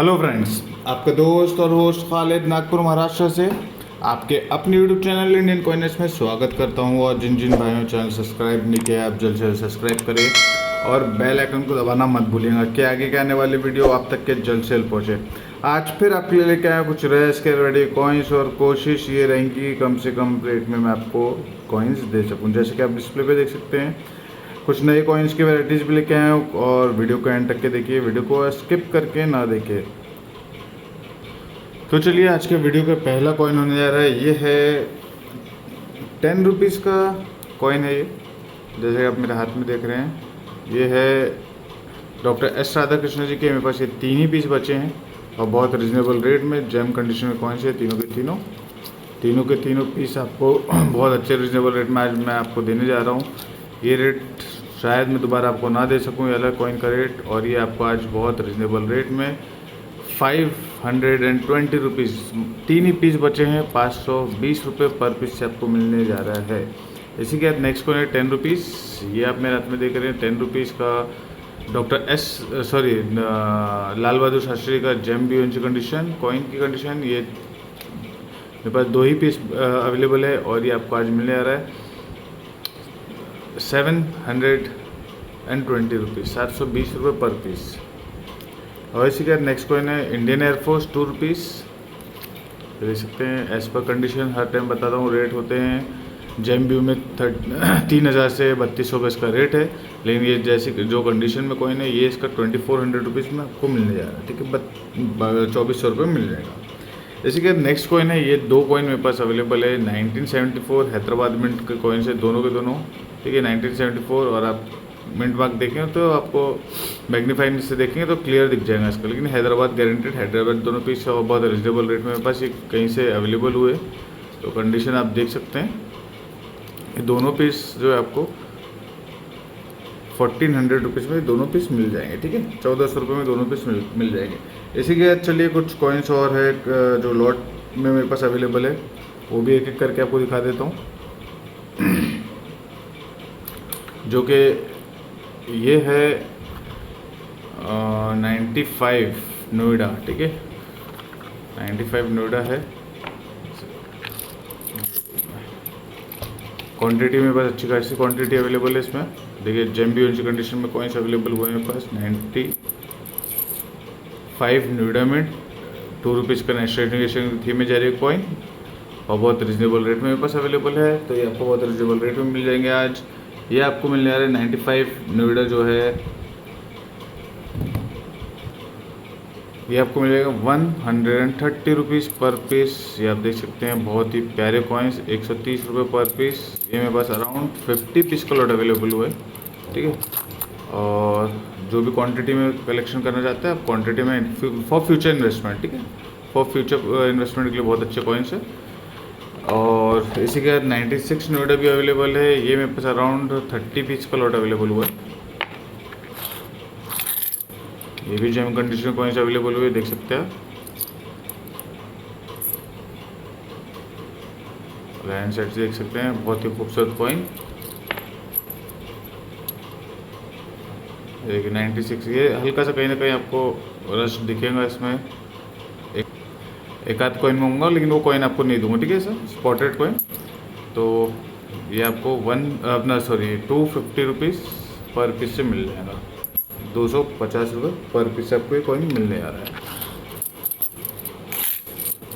Hello friends, आपका दोस्त और होस्ट खालिद नागपुर महाराष्ट्र से आपके अपने यूट्यूब चैनल इंडियन कॉइनर्स में स्वागत करता हूं। और जिन जिन भाइयों ने चैनल सब्सक्राइब नहीं किया है, आप जल्द से जल्द सब्सक्राइब करें और बेल आइकन को दबाना मत भूलिएगा कि आगे के आने वाले वीडियो आप तक के जल्द से जल्द पहुँचे। आज फिर आपके लिए लेके आया कुछ रेस के रेडी कॉइन्स और कोशिश ये रहेगी कम से कम रेट में मैं आपको कॉइन्स दे सकूँ। जैसे कि आप डिस्प्ले पे देख सकते हैं, कुछ नए कॉइन्स की वैराइटीज़ भी लेके आए हैं और वीडियो को एंड तक के देखिए, वीडियो को स्किप करके ना देखिए। तो चलिए, आज के वीडियो का पहला कॉइन होने जा रहा है। ये है 10 रुपीज़ का कॉइन है। ये जैसे आप मेरे हाथ में देख रहे हैं, ये है डॉक्टर एस राधाकृष्ण जी के। मेरे पास ये 3 ही पीस बचे हैं और बहुत रिजनेबल रेट में जेम कंडीशन में कॉइन्स है। तीनों के तीनों पीस आपको बहुत अच्छे रिजनेबल रेट में आज मैं आपको देने जा रहा हूँ। ये रेट शायद मैं दोबारा आपको ना दे सकूँ, ये अलग कॉइन का रेट, और ये आपको आज बहुत रिजनेबल रेट में 520 रुपीज़ 3 ही पीस बचे हैं। 520 रुपये पर पीस से आपको मिलने जा रहा है। इसी के बाद नेक्स्ट कॉइन है 10 रुपीज़। ये आप मेरे हाथ में देख रहे हैं 10 रुपीज़ का डॉक्टर लाल बहादुर शास्त्री का जेम BONC कंडीशन कॉइन की कंडीशन। ये मेरे पास 2 ही पीस अवेलेबल है और ये आपको आज मिलने आ रहा है 720 रुपीज़ 720 रुपये पर पीस। और इसी के बाद नेक्स्ट कॉइन है इंडियन एयरफोर्स 2 रुपीज़। देख सकते हैं, एज पर कंडीशन हर टाइम बताता हूँ रेट होते हैं। जेम BO में 3000 से 3200 का इसका रेट है, लेकिन ये जैसी जो कंडीशन में कॉइन है, ये इसका 2400 रुपीज़ में आपको मिलने जा रहा है। ठीक है, 2400 रुपये मिल जाएगा। इसी के बाद नेक्स्ट कॉइन है, ये 2 कॉइन मेरे पास अवेलेबल है। 1974 हैदराबाद मिंट के कॉइन्स है दोनों के दोनों। ठीक है, 1974, और आप मिंट मार्क देखें तो आपको मैग्नीफाइंग से देखेंगे तो क्लियर दिख जाएगा इसका, लेकिन हैदराबाद गारंटेड हैदराबाद दोनों पीस और बहुत रिजनेबल रेट में मेरे पास ये कहीं से अवेलेबल हुए। तो कंडीशन आप देख सकते हैं, ये दोनों पीस जो है आपको 1400 रुपीज़ में दोनों पीस मिल जाएंगे। ठीक है, 1400 रुपये में दोनों पीस मिल जाएंगे। इसी के बाद चलिए कुछ कॉइन्स और है जो लॉट में मेरे पास अवेलेबल है, वो भी एक एक करके आपको दिखा देता हूँ। जो कि ये है 95 नोएडा। ठीक है, 95 नोएडा है। क्वांटिटी में बस अच्छी खासी क्वांटिटी अवेलेबल है इसमें। देखिए, जेम BONC कंडीशन में कॉइन्स अवेलेबल हुए हैं मेरे पास 95 नोएडा में 2 रुपीज़ का नेशनल थीम में जा रही है कॉइन, और बहुत रिजनेबल रेट में मेरे पास अवेलेबल है। तो ये आपको बहुत रिजनेबल रेट में मिल जाएंगे आज। ये आपको मिलने आ रहा है 95 नोएडा जो है, ये आपको मिलेगा 130 रुपीज़ पर पीस। ये आप देख सकते हैं, बहुत ही प्यारे कॉइन्स, 130 रुपये पर पीस। ये मेरे पास अराउंड 50 पीस का लॉट अवेलेबल हुआ है। ठीक है, और जो भी क्वांटिटी में कलेक्शन करना चाहते हैं आप, क्वांटिटी में फॉर फ्यूचर इन्वेस्टमेंट। ठीक है, फॉर फ्यूचर इन्वेस्टमेंट के लिए बहुत अच्छे कॉइन्स है। और इसी के बाद 96 नोएडा भी अवेलेबल है। ये मेरे पास अराउंड 30 पीस का लॉट अवेलेबल हुआ है। ये भी जेम कंडीशन कॉइन्स अवेलेबल हुए, देख सकते हैं आप। लाइन सेट से देख सकते हैं, बहुत ही खूबसूरत कॉइन। देखिए 96, ये हल्का सा कहीं ना कहीं आपको रश दिखेगा इसमें। एक आध कॉइन मांगूंगा, लेकिन वो कॉइन आपको नहीं दूंगा। ठीक है सर, स्पॉटेड कॉइन। तो ये आपको 250 रुपीज़ पर पीस से मिल जाएगा। 250 रुपये पर पीस से आपको ये कॉइन मिलने आ रहा है।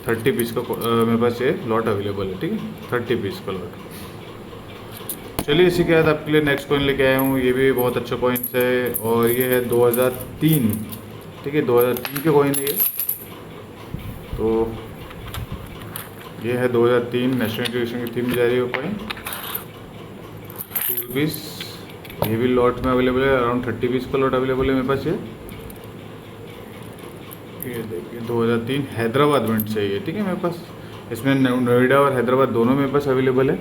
30 पीस का मेरे पास ये लॉट अवेलेबल है। ठीक है, 30 पीस का लॉट। चलिए, इसी के बाद आपके लिए नेक्स्ट कॉइन लेके आया हूँ। ये भी बहुत अच्छा कॉइन है और ये है 2003। ठीक है, 2003 के कॉइन है ये। तो ये है 2003 नेशनल एजुकेशन की थीम में जा रही है कॉइन, 2 रुपीज़। ये भी लॉट में अवेलेबल है, अराउंड 30 पीस का लॉट अवेलेबल है मेरे पास ये देखिए 2003 हैदराबाद मिंट से ये। ठीक है, मेरे पास इसमें नोएडा और हैदराबाद दोनों मेरे पास अवेलेबल है।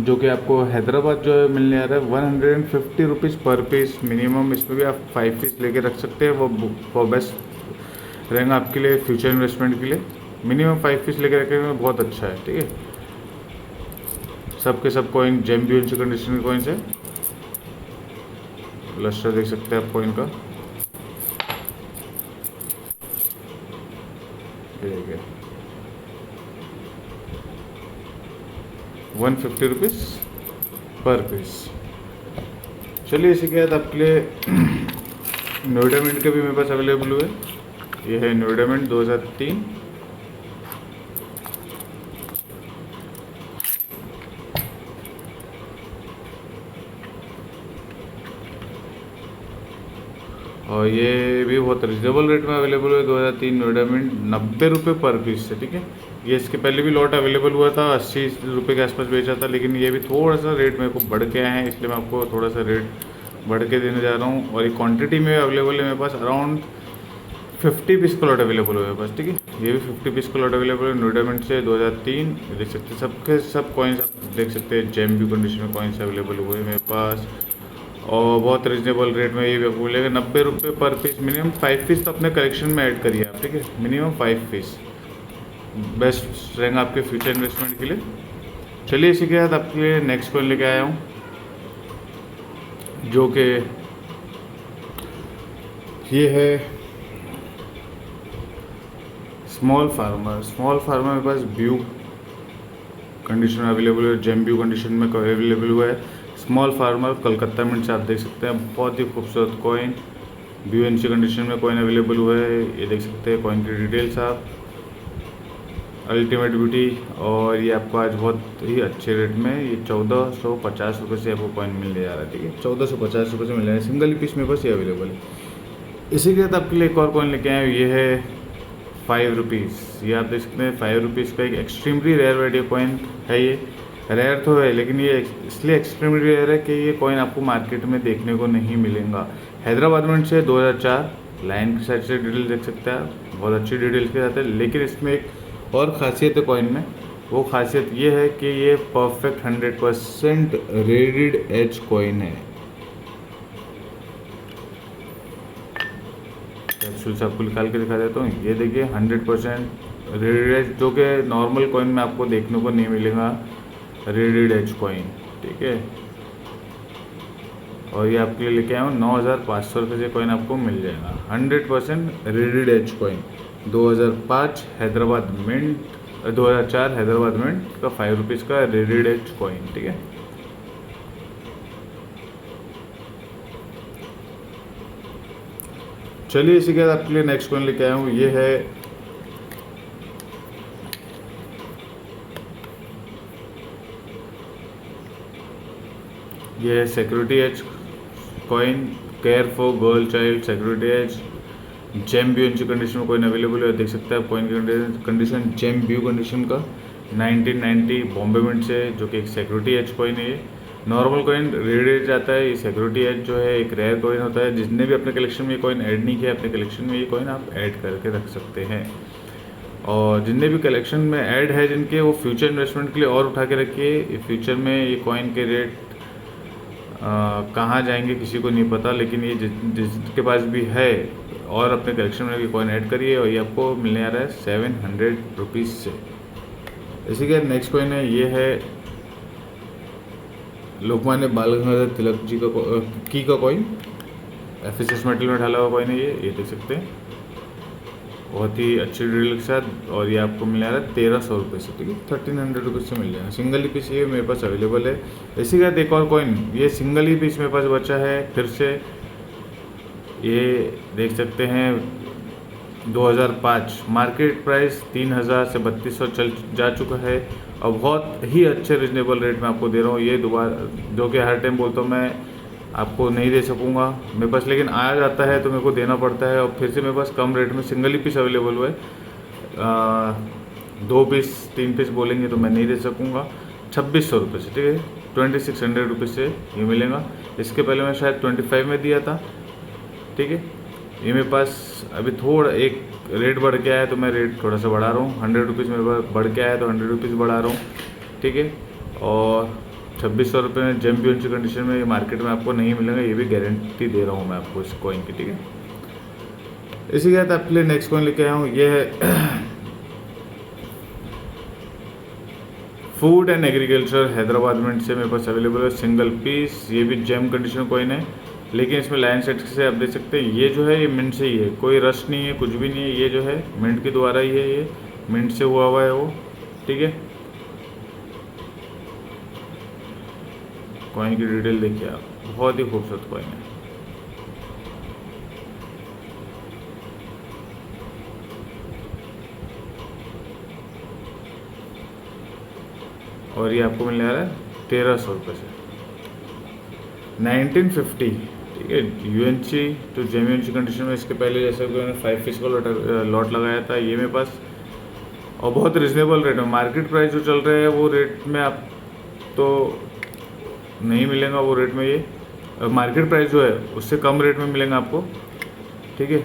जो कि आपको हैदराबाद जो है मिलने आ रहा है 150 रुपीज़ पर पीस मिनिमम। इसमें भी आप 5 पीस लेके रख सकते हैं, वो बेस्ट रहेगा आपके लिए फ्यूचर इन्वेस्टमेंट के लिए। मिनिमम 5 पीस लेके रखेंगे, बहुत अच्छा है। ठीक है, सब के सब कॉइन जेम BONC कंडीशन के कॉइन्स है। लस्टर देख सकते हैं आप कॉइन का। ₹150 पर पीस। चलिए इसी के बाद आपके लिए नोएडा मिंट के भी मेरे पास अवेलेबल हुए। ये है नोएडा मिंट 2003। और ये भी बहुत रिजनेबल रेट में अवेलेबल है। 2003 नोएडा मिंट ₹90 पर पीस है, ठीक है। ये इसके पहले भी लॉट अवेलेबल हुआ था, ₹80 के आसपास बेचा था, लेकिन ये भी थोड़ा सा रेट मेरे को बढ़ के आए हैं, इसलिए मैं आपको थोड़ा सा रेट बढ़ के देने जा रहा हूँ। और ये क्वांटिटी में अवेलेबल है मेरे पास, अराउंड 50 पीस का लॉट अवेलेबल है मेरे पास, ठीक है। ये भी 50 पीस का लॉट अवेलेबल है नोएडा मिंट से 2003। देख सकते हैं सबके सब कॉइन्स आप देख सकते हैं, जेम भी कंडीशन में कॉइन्स अवेलेबल हुए हैं मेरे पास, और बहुत रिजनेबल रेट में ये भी आपको मिलेगा। ₹90 पर पीस। मिनिमम 5 पीस तो अपने कलेक्शन में ऐड करिए आप, ठीक है। मिनिमम 5 पीस बेस्ट रहेगा आपके फ्यूचर इन्वेस्टमेंट के लिए। चलिए इसी के बाद आपके लिए नेक्स्ट कॉइन लेके आया हूँ, जो कि ये है स्मॉल फार्मर। स्मॉल फार्मर मेरे पास व्यू कंडीशन में अवेलेबल है, जेम व्यू कंडीशन में अवेलेबल हुआ है। स्मॉल फार्मर कलकत्ता मिंट से आप देख सकते हैं, बहुत ही खूबसूरत कॉइन BUNC कंडीशन में कॉइन अवेलेबल हुआ है। ये देख सकते हैं कॉइन की डिटेल्स आप, अल्टीमेट ब्यूटी। और ये आपको आज बहुत ही अच्छे रेट में ये ₹1450 से आपको कॉइन मिलने जा रहा है, ठीक है। ₹1450 से मिल रहा है, सिंगल पीस मेरे पास ये अवेलेबल है। इसी के साथ आपके लिए एक और कॉइन लेके आए, ये है ₹5। ये आप देख सकते हैं ₹5 का एक एक्सट्रीमली रेयर वेडियो कॉइन है। ये रेयर तो है, लेकिन ये इसलिए एक्सट्रीमली रेयर है कि ये कॉइन आपको मार्केट में देखने को नहीं मिलेगा। हैदराबाद मिंट से 2004। लाइन की साइड से डिटेल देख सकते हैं आप, बहुत अच्छी डिटेल्स के साथ है। लेकिन इसमें एक और ख़ासियत है कॉइन में, वो खासियत ये है कि ये परफेक्ट 100% रेडेड एज कॉइन है। कैप्सूल से आपको निकाल के दिखा देता हूँ, ये देखिए 100% रेडेड एज, जो कि नॉर्मल कॉइन में आपको देखने को नहीं मिलेगा रेडेड एज कॉइन, ठीक है। और ये आपके लिए लेके आया हूँ ₹9500 से कॉइन आपको मिल जाएगा, 100% reeded edge coin. 2005 Hyderabad mint 2004 Hyderabad mint का ₹5 का रेडेड एज कॉइन, ठीक है। चलिए इसी के बाद आपके लिए नेक्स्ट कॉइन लेके आया हूँ, ये है security edge coin, care for girl child security edge, gem BUNC condition में कॉइन अवेलेबल है। देख सकते हैं आप कॉइन की कंडीशन जेम व्यू कंडीशन का 1990 बॉम्बे मिंट से, जो कि एक सिक्योरिटी एज कॉइन है। ये नॉर्मल कॉइन रेड एज आता है, ये सिक्योरिटी एज जो है एक रेयर कॉइन होता है। जिसने भी अपने कलेक्शन में ये कॉइन ऐड नहीं किया, अपने कलेक्शन में ये कॉइन आप ऐड करके रख सकते हैं। और जितने भी कलेक्शन में ऐड है जिनके, वो फ्यूचर इन्वेस्टमेंट के लिए और उठा के रखिए। फ्यूचर में ये कॉइन के रेट कहाँ जाएंगे किसी को नहीं पता, लेकिन ये जिसके पास भी है और अपने कलेक्शन में भी कॉइन ऐड करिए, और ये आपको मिलने आ रहा है ₹700 से। इसी के नेक्स्ट कॉइन है, ये है लोकमान्य बाल गंगाधर तिलक जी का कॉइन, FSS मेटल में ढाला हुआ कॉइन है। ये देख सकते हैं, बहुत ही अच्छी डिटेल के साथ, और ये आपको मिल रहा है ₹1300 से, ठीक है। ₹1300 से मिल जाएगा, सिंगल ही पीस ये मेरे पास अवेलेबल है। इसी के बाद एक और कॉइन, ये सिंगल ही पीस मेरे पास बचा है फिर से। ये देख सकते हैं 2005, मार्केट प्राइस 3000 से 3200 चल जा चुका है, और बहुत ही अच्छे रिजनेबल रेट में आपको दे रहा हूँ। ये दोबारा, जो कि हर टाइम बोलता हूँ मैं आपको नहीं दे सकूँगा मेरे पास, लेकिन आया जाता है तो मेरे को देना पड़ता है। और फिर से मेरे पास कम रेट में सिंगल ही पीस अवेलेबल हुआ है। 2 पीस 3 पीस बोलेंगे तो मैं नहीं दे सकूँगा। ₹2600 से, ठीक है, ₹2600 से ये मिलेगा। इसके पहले मैं शायद 25 में दिया था, ठीक है। ये मेरे पास अभी थोड़ा एक रेट बढ़ के आया, तो मैं रेट थोड़ा सा बढ़ा रहा हूँ। ₹100 मेरे पास बढ़ के आया तो ₹100 बढ़ा रहा हूँ, ठीक है। और ₹2600 में जेम BUNC कंडीशन में ये मार्केट में आपको नहीं मिलेगा, ये भी गारंटी दे रहा हूँ मैं आपको इस कॉइन की, ठीक है। इसी के साथ आपके लिए नेक्स्ट कॉइन लेके आया हूँ, ये है food and agriculture Hyderabad mint से मेरे पास अवेलेबल है, सिंगल पीस। ये भी जेम कंडीशन कॉइन है, लेकिन इसमें लाइन सेट से आप देख सकते हैं, ये जो है ये मिंट से ही है, कोई रश नहीं है, कुछ भी नहीं है। ये जो है मिंट के द्वारा ही है, ये मिंट से हुआ हुआ है वो, ठीक है। कॉइन की डिटेल देखिए आप, बहुत ही खूबसूरत कॉइन है। और ये आपको मिलने आ रहा है 1300 रुपये से। 1950, ठीक है, यूएनसी टू जेम्यूएनसी कंडीशन में। इसके पहले जैसे कि मैंने 5 पीस का लॉट लगाया था, ये मेरे पास, और बहुत रिजनेबल रेट में। मार्केट प्राइस जो चल रहा है वो रेट में आप तो नहीं मिलेगा वो रेट में। ये मार्केट प्राइस जो है उससे कम रेट में मिलेगा आपको, ठीक है।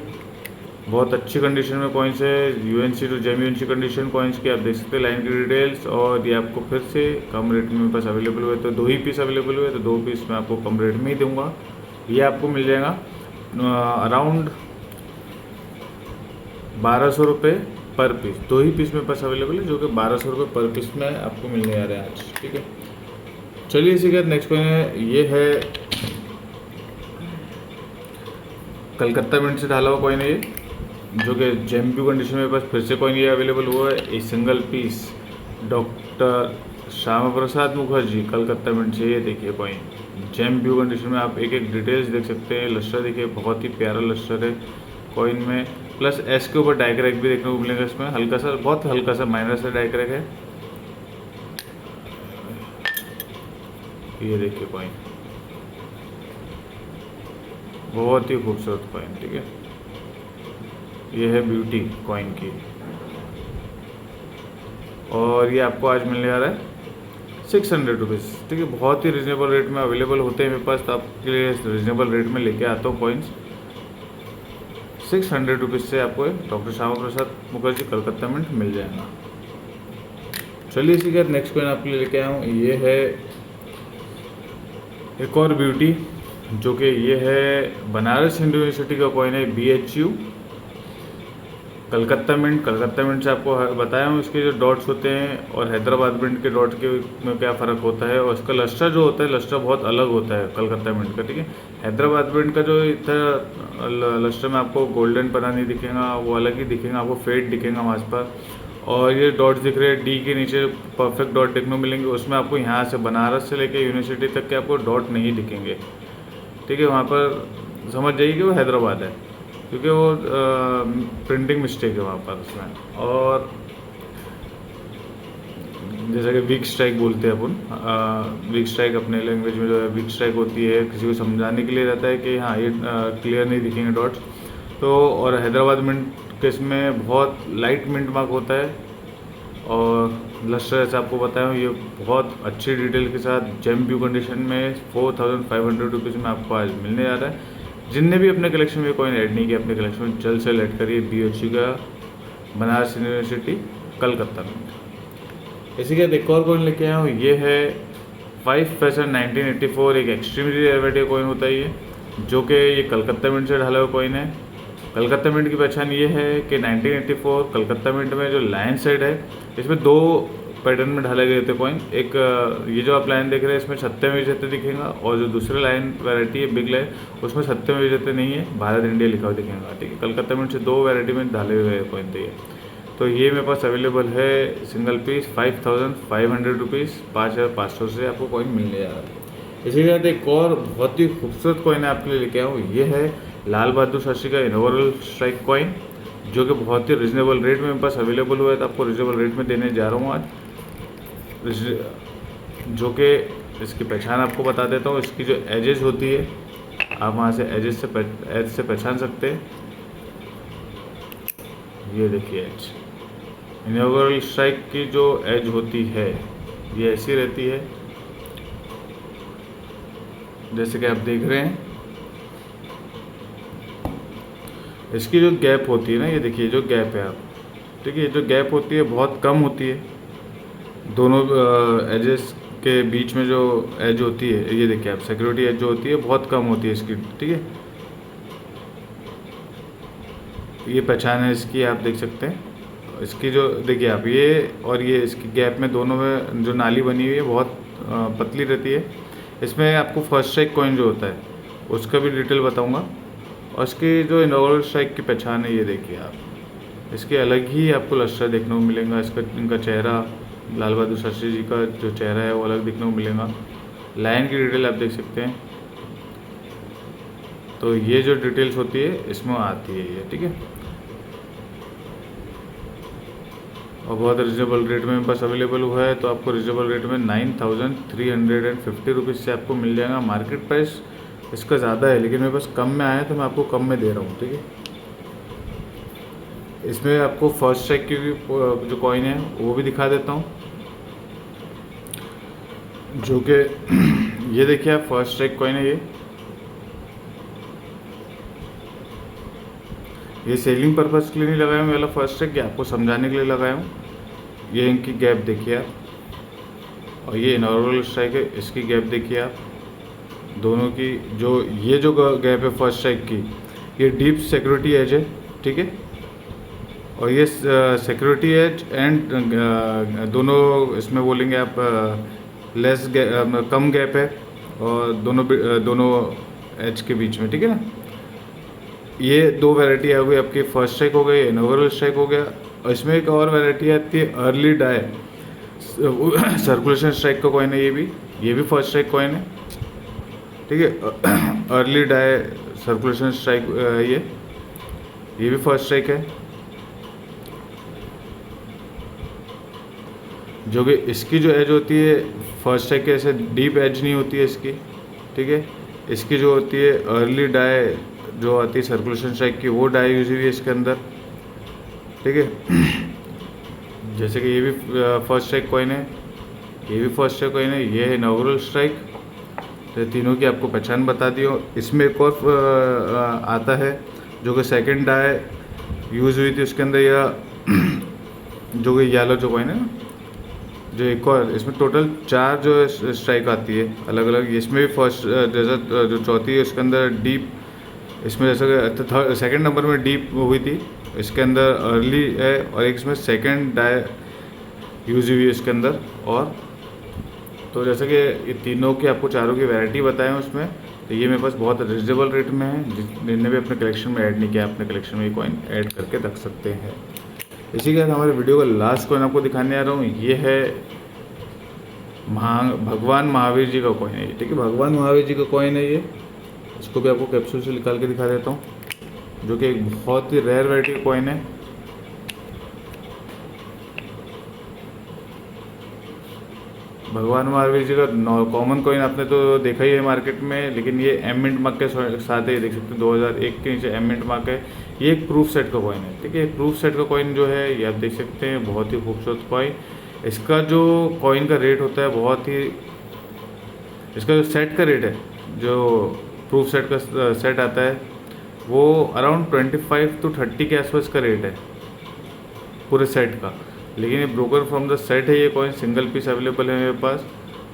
बहुत अच्छी कंडीशन में कॉइन्स है, यूएनसी टू जेम्यूएनसी कंडीशन कॉइन्स की आप देख सकते हैं, लाइन की डिटेल्स। और ये आपको फिर से कम रेट में मेरे पास अवेलेबल हुए, तो 2 ही पीस अवेलेबल हुए, तो 2 पीस मैं आपको कम रेट में ही दूंगा। ये आपको मिल जाएगा अराउंड 1200 रुपये पर पीस। 2 ही पीस मेरे पास अवेलेबल है जो कि 1200 रुपये पर पीस में आपको मिलने आ रहे हैं आज, ठीक है। चलिए इसी के बाद नेक्स्ट कॉइन है, ये है कलकत्ता मिंट से ढाला हुआ कॉइन है ये, जो कि जेम कंडीशन में पास फिर से कॉइन ये अवेलेबल हुआ है। एक single piece doctor Shyama Prasad Mukherjee Calcutta mint से, ये देखिए कॉइन जेम कंडीशन में। आप एक एक डिटेल्स देख सकते हैं। लस्टर देखिए, बहुत ही प्यारा लस्टर है कॉइन में, प्लस एस के ऊपर डाइक्रैक भी देखने को मिलेगा इसमें, हल्का सा, बहुत हल्का सा माइनर सा डाइक्रैक है। ये देखिए कॉइन, बहुत ही खूबसूरत कॉइन, ठीक है। ये है ब्यूटी कॉइन की, और ये आपको आज मिलने आ रहा है 600 रुपीज़, ठीक है। बहुत ही रिजनेबल रेट में अवेलेबल होते हैं मेरे पास, तो आपके लिए रिजनेबल रेट में लेके आता हूँ कॉइन्स। 600 रुपीज़ से आपको डॉक्टर श्यामा प्रसाद मुखर्जी कलकत्ता मिंट मिल जाएगा। चलिए इसी के बाद नेक्स्ट कॉइन आपके लिए लेके आया हूँ, ये है एक और ब्यूटी, जो कि ये है बनारस हिंदू यूनिवर्सिटी का कॉइन है, BHU Calcutta mint. Calcutta mint से आपको बताया हूँ इसके जो डॉट्स होते हैं और हैदराबाद मिंट के डॉट के में क्या फ़र्क होता है, और इसका लस्टर जो होता है, लस्टर बहुत अलग होता है कलकत्ता मिंट का, ठीक है। हैदराबाद मिंट का जो इतना लस्टर में आपको गोल्डन पना नहीं दिखेगा, वो अलग ही दिखेगा, आपको फेड दिखेगा वहाँ पर। और ये डॉट्स दिख रहे हैं डी के नीचे, परफेक्ट डॉट देखने को मिलेंगे, उसमें आपको यहाँ से बनारस से लेकर यूनिवर्सिटी तक के आपको डॉट नहीं दिखेंगे, ठीक है। वहाँ पर समझ जाइए कि वो हैदराबाद है, क्योंकि वो प्रिंटिंग मिस्टेक है वहाँ पर उसमें। और जैसा कि वीक स्ट्राइक बोलते हैं अपन, वीक स्ट्राइक अपने लैंग्वेज में जो है वीक स्ट्राइक होती है, किसी को समझाने के लिए रहता है कि हाँ ये क्लियर नहीं दिखेंगे डॉट्स। तो और हैदराबाद मिंट के इसमें बहुत लाइट मिंट मार्क होता है, और लस्टर जैसे आपको बताया ये बहुत अच्छी डिटेल के साथ जेम व्यू कंडीशन में 4500 रुपीज़ में आपको आज मिलने जा रहा है। जिनने भी अपने कलेक्शन में कॉइन ऐड नहीं किया, अपने कलेक्शन में जल्द से ऐड करिए। BHU का बनारस यूनिवर्सिटी कलकत्ता में। इसी के एक और कॉइन लेके आया हूँ, ये है 5 पैसा 1984, एक एक्सट्रीमली रेयर वैरायटी कॉइन होता है ये, जो कि ये कलकत्ता मिंट से ढाला हुआ कॉइन है। कलकत्ता मिंट की पहचान ये है कि 1984 कलकत्ता मिंट में जो लाइन सेट है, इसमें 2 पैटर्न में ढाले गए थे कॉइन। एक ये जो आप लाइन देख रहे हैं इसमें 7वें विजेता दिखेगा, और जो दूसरे लाइन वैरायटी है बिग लाइन, उसमें 7वें विजेता नहीं है, भारत इंडिया लिखा हुआ दिखेगा, ठीक है। कलकत्ता मिंट से 2 वैरायटी में ढाले हुए कॉइन थे ये। तो ये मेरे पास अवेलेबल है सिंगल पीस 5500 रुपीज़, 5500 से आपको कॉइन मिलने जा रहा है। इसी के साथ एक और बहुत ही खूबसूरत कॉइन आपके लिए लेके आया हूँ, ये है लाल बहादुर शास्त्री का इनॉग्रेल स्ट्राइक कॉइन, जो कि बहुत ही रिजनेबल रेट में मेरे पास अवेलेबल हुआ है, तो आपको रिजनेबल रेट में देने जा रहा हूँ आज। जो कि इसकी पहचान आपको बता देता हूँ। इसकी जो एजेस होती है, आप वहाँ से एज से पहचान सकते हैं। ये देखिए एज, इनॉग्रेल स्ट्राइक की जो एज होती है ये ऐसी रहती है, जैसे कि आप देख रहे हैं। इसकी जो गैप होती है ना, ये देखिए जो गैप है आप, ठीक है, जो गैप होती है बहुत कम होती है दोनों एजेस के बीच में। जो एज होती है, ये देखिए आप, सिक्योरिटी एज जो होती है बहुत कम होती है इसकी, ठीक है। ये पहचान है इसकी, आप देख सकते हैं। इसकी जो देखिए आप, ये और ये इसकी गैप में दोनों में जो नाली बनी हुई है बहुत पतली रहती है। इसमें आपको फर्स्ट स्ट्राइक कॉइन जो होता है उसका भी डिटेल बताऊंगा, और इसकी जो इनॉग्रेल स्ट्राइक की पहचान है, ये देखिए आप, इसके अलग ही आपको लस्टर देखने को मिलेगा। इसका इनका चेहरा, लाल बहादुर शास्त्री जी का जो चेहरा है वो अलग देखने को मिलेगा। लाइन की डिटेल आप देख सकते हैं। तो ये जो डिटेल्स होती है इसमें आती है ये, ठीक है। और बहुत रिजनेबल रेट में बस अवेलेबल हुआ है, तो आपको रिजनेबल रेट में 9350 रुपीज़ से आपको मिल जाएगा। मार्केट प्राइस इसका ज़्यादा है, लेकिन मेरे पास कम में आया तो मैं आपको कम में दे रहा हूँ, ठीक है। इसमें आपको फर्स्ट स्ट्राइक की भी जो कॉइन है वो भी दिखा देता हूँ, जो कि ये देखिए आप, फर्स्ट स्ट्राइक कॉइन है ये सेलिंग पर्पज़ के लिए नहीं लगाया हूँ वाला फर्स्ट स्ट्राइक, ये आपको समझाने के लिए लगाया हूँ। ये इनकी गैप देखिए आप, और ये इनॉर्मल स्ट्राइक है, इसकी गैप देखिए आप दोनों की। जो ये जो गैप है फर्स्ट स्ट्राइक की, ये डीप सिक्योरिटी एज है, ठीक है। और ये सिक्योरिटी एज एंड दोनों इसमें बोलेंगे आप लेस कम गैप है, और दोनों एज के बीच में, ठीक है ना। ये दो वैरायटी आ गई आपकी, फर्स्ट स्ट्राइक हो गई, इनॉग्रल स्ट्राइक हो गया। और इसमें एक और वैरायटी आती है अर्ली डाई सर्कुलेशन स्ट्राइक का कॉइन है, ये भी फर्स्ट स्ट्राइक कॉइन है, ठीक है। अर्ली डाई सर्कुलेशन स्ट्राइक ये भी फर्स्ट स्ट्राइक है, जो कि इसकी जो एज होती है फर्स्ट स्ट्राइक के ऐसे डीप एज नहीं होती है इसकी, ठीक है। इसकी जो होती है अर्ली डाई जो आती है सर्कुलेशन स्ट्राइक की, वो डाई यूज हुई है इसके अंदर, ठीक है। जैसे कि ये भी फर्स्ट स्ट्राइक कॉइन है, ये भी फर्स्ट स्ट्राइक कॉइन है, ये है इनॉग्रल स्ट्राइक। तो तीनों की आपको पहचान बता दी हो। इसमें एक और आता है जो कि सेकंड डाई यूज़ हुई थी उसके अंदर, या जो कि येलो जो कॉइन है ना, जो एक और इसमें टोटल 4 जो स्ट्राइक आती है अलग अलग। इसमें भी फर्स्ट जैसा जो चौथी है उसके अंदर डीप, इसमें जैसा सेकंड नंबर में डीप हुई थी, इसके अंदर अर्ली है, और एक इसमें सेकंड डाई यूज हुई है इसके अंदर। और तो जैसे कि ये तीनों की आपको चारों की वैरायटी बताएं उसमें, तो ये मेरे पास बहुत रिजनेबल रेट में है। जिसने भी अपने कलेक्शन में ऐड नहीं किया, अपने कलेक्शन में ये कॉइन ऐड करके रख सकते हैं। इसी के साथ हमारे वीडियो का लास्ट कॉइन आपको दिखाने आ रहा हूँ, ये है भगवान महावीर जी का कॉइन है ये, ठीक है। भगवान महावीर जी का कॉइन है ये, इसको भी आपको कैप्सूल से निकाल के दिखा देता हूँ, जो कि एक बहुत ही रेयर वैरायटी का कॉइन है। भगवान महावीर जी का कॉमन कॉइन आपने तो देखा ही है मार्केट में, लेकिन ये एम मिंट मार्क के साथ ही देख सकते हैं, 2001 के नीचे एम मिंट मार्क है। ये एक प्रूफ सेट का कॉइन है, ठीक है। प्रूफ सेट का कॉइन जो है ये आप देख सकते हैं, बहुत ही खूबसूरत कॉइन। इसका जो कॉइन का रेट होता है बहुत ही, इसका जो सेट का रेट है, जो प्रूफ सेट का सेट आता है, वो अराउंड 25 to 30 के आसपास का रेट है पूरे सेट का। लेकिन ये ब्रोकर फ्रॉम द सेट है, ये कॉइन सिंगल पीस अवेलेबल है मेरे पास,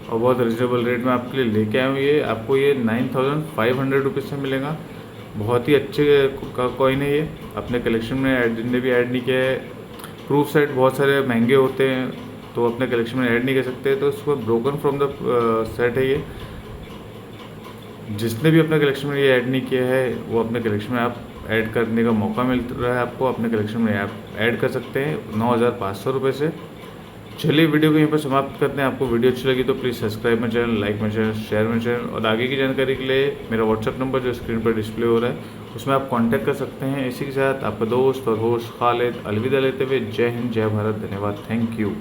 और बहुत रिजनेबल रेट में आपके लिए लेके आया हूँ। ये आपको ये 9500 रुपीज़ से मिलेगा। बहुत ही अच्छे का कॉइन है ये, अपने कलेक्शन में ऐड, जिनने भी ऐड नहीं किया है। प्रूफ सेट बहुत सारे महंगे होते हैं तो अपने कलेक्शन में ऐड नहीं कर सकते, तो इसको ब्रोकन फ्रॉम द सेट है ये। जिसने भी अपने कलेक्शन में ये ऐड नहीं किया है, वो अपने कलेक्शन में आप ऐड करने का मौका मिल रहा है आपको, अपने कलेक्शन में आप ऐड कर सकते हैं 9500 रुपये से। चलिए वीडियो को यहीं पर समाप्त करते हैं। आपको वीडियो अच्छी लगी तो प्लीज़ सब्सक्राइब मेरा चैनल, लाइक मेरा चैनल, शेयर मेरा चैनल, और आगे की जानकारी के लिए मेरा व्हाट्सअप नंबर जो स्क्रीन पर डिस्प्ले हो रहा है उसमें आप कांटेक्ट कर सकते हैं। इसी के साथ आपका दोस्त और होस्ट खालिद अलविदा लेते हुए, जय हिंद, जय भारत, धन्यवाद, थैंक यू।